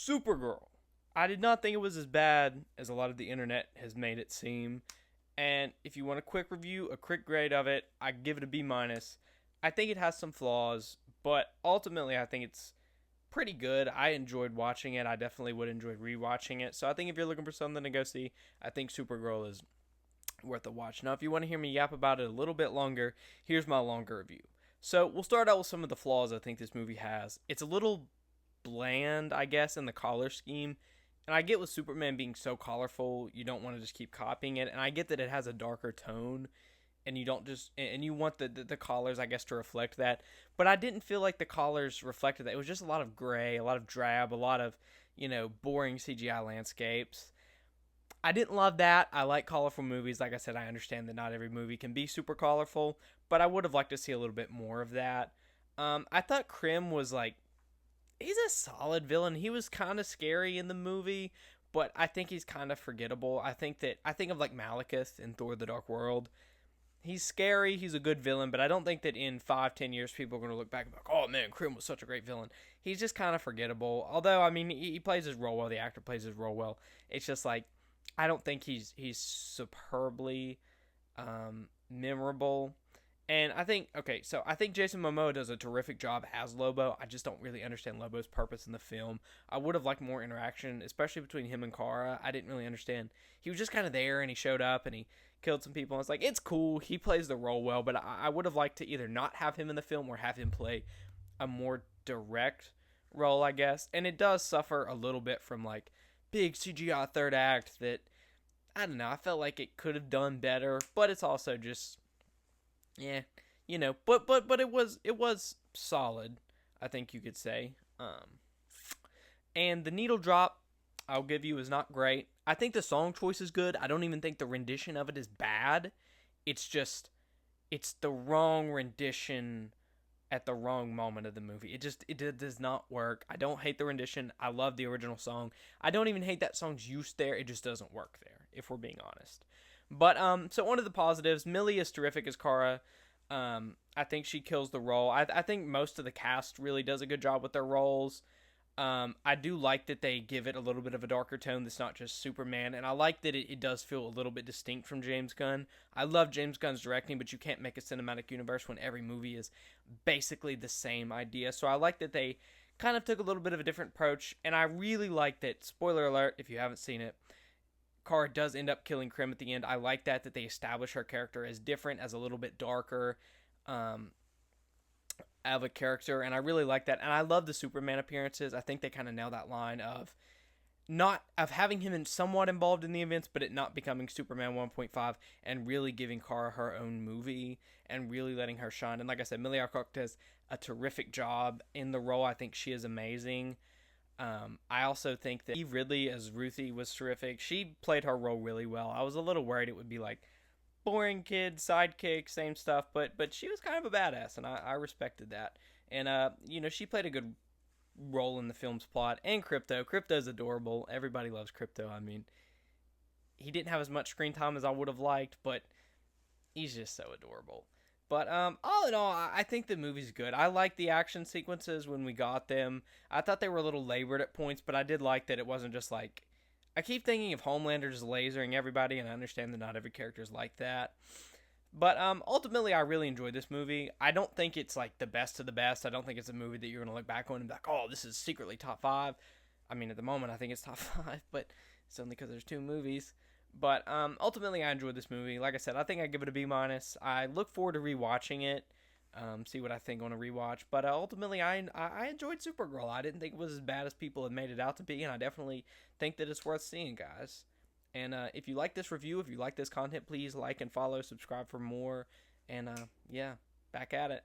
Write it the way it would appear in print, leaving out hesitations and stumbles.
Supergirl. I did not think it was as bad as a lot of the internet has made it seem. And if you want a quick review, a quick grade of it, I give it a B minus. I think it has some flaws, but ultimately I think it's pretty good. I enjoyed watching it. I definitely would enjoy rewatching it. So I think if you're looking for something to go see, I think Supergirl is worth a watch. Now, if you want to hear me yap about it a little bit longer, here's my longer review. So we'll start out with some of the flaws I think this movie has. It's a little bland, I guess, in the color scheme. And I get with Superman being so colorful, you don't want to just keep copying it. And I get that it has a darker tone, and you don't just and you want the collars, I guess, to reflect that. But I didn't feel like the collars reflected that. It was just a lot of gray, a lot of drab, a lot of boring CGI landscapes. I didn't love that. I like colorful movies. Like I said, I understand that not every movie can be super colorful, but I would have liked to see a little bit more of that. I thought Krim was like he's a solid villain. He was kind of scary in the movie, but I think he's kind of forgettable. I think of like Malekith in Thor: The Dark World. He's scary. He's a good villain, but I don't think that in 5, 10 years people are going to look back and be like, "Oh man, Krim was such a great villain." He's just kind of forgettable. Although I mean, he plays his role well. The actor plays his role well. It's just like I don't think he's superbly memorable. And I think, okay, so I think Jason Momoa does a terrific job as Lobo. I just don't really understand Lobo's purpose in the film. I would have liked more interaction, especially between him and Kara. I didn't really understand. He was just kind of there, and he showed up, and he killed some people. And it's like, it's cool. He plays the role well, but I would have liked to either not have him in the film or have him play a more direct role, I guess. And it does suffer a little bit from, like, big CGI third act that, I don't know, I felt like it could have done better, but it's also just yeah, but it was solid. I think you could say. And the needle drop, I'll give you, is not great. I think the song choice is good. I don't even think the rendition of it is bad. It's just it's the wrong rendition at the wrong moment of the movie. It does not work. I don't hate the rendition. I love the original song. I don't even hate that song's use there. It just doesn't work there, if we're being honest. But so one of the positives, Millie is terrific as Kara. I think she kills the role. I think most of the cast really does a good job with their roles. I do like that they give it a little bit of a darker tone that's not just Superman, and I like that it does feel a little bit distinct from James Gunn. I love James Gunn's directing, but you can't make a cinematic universe when every movie is basically the same idea. So I like that they kind of took a little bit of a different approach, and I really like that, spoiler alert if you haven't seen it, Kara does end up killing Krim at the end. I like that they establish her character as different, as a little bit darker of a character, and I really like that. And I love the Superman appearances. I think they kind of nail that line of not of having him somewhat involved in the events, but it not becoming Superman 1.5 and really giving Kara her own movie and really letting her shine. And like I said, Millie Alcock does a terrific job in the role. I think she is amazing. I also think that Eve Ridley as Ruthie was terrific. She played her role really well. I was a little worried it would be like boring kid, sidekick, same stuff, but she was kind of a badass, and I respected that. And she played a good role in the film's plot. And Crypto's adorable. Everybody loves Crypto. I mean, he didn't have as much screen time as I would have liked, but he's just so adorable. But all in all, I think the movie's good. I like the action sequences when we got them. I thought they were a little labored at points, but I did like that it wasn't just like... I keep thinking of Homelander just lasering everybody, and I understand that not every character is like that. But ultimately, I really enjoyed this movie. I don't think it's like the best of the best. I don't think it's a movie that you're going to look back on and be like, oh, this is secretly top 5. I mean, at the moment, I think it's top 5, but it's only because there's 2 movies. But ultimately, I enjoyed this movie. Like I said, I think I give it a B minus. I look forward to rewatching it, see what I think on a rewatch. But ultimately, I enjoyed Supergirl. I didn't think it was as bad as people had made it out to be, and I definitely think that it's worth seeing, guys. And if you like this review, if you like this content, please like and follow, subscribe for more. And yeah, back at it.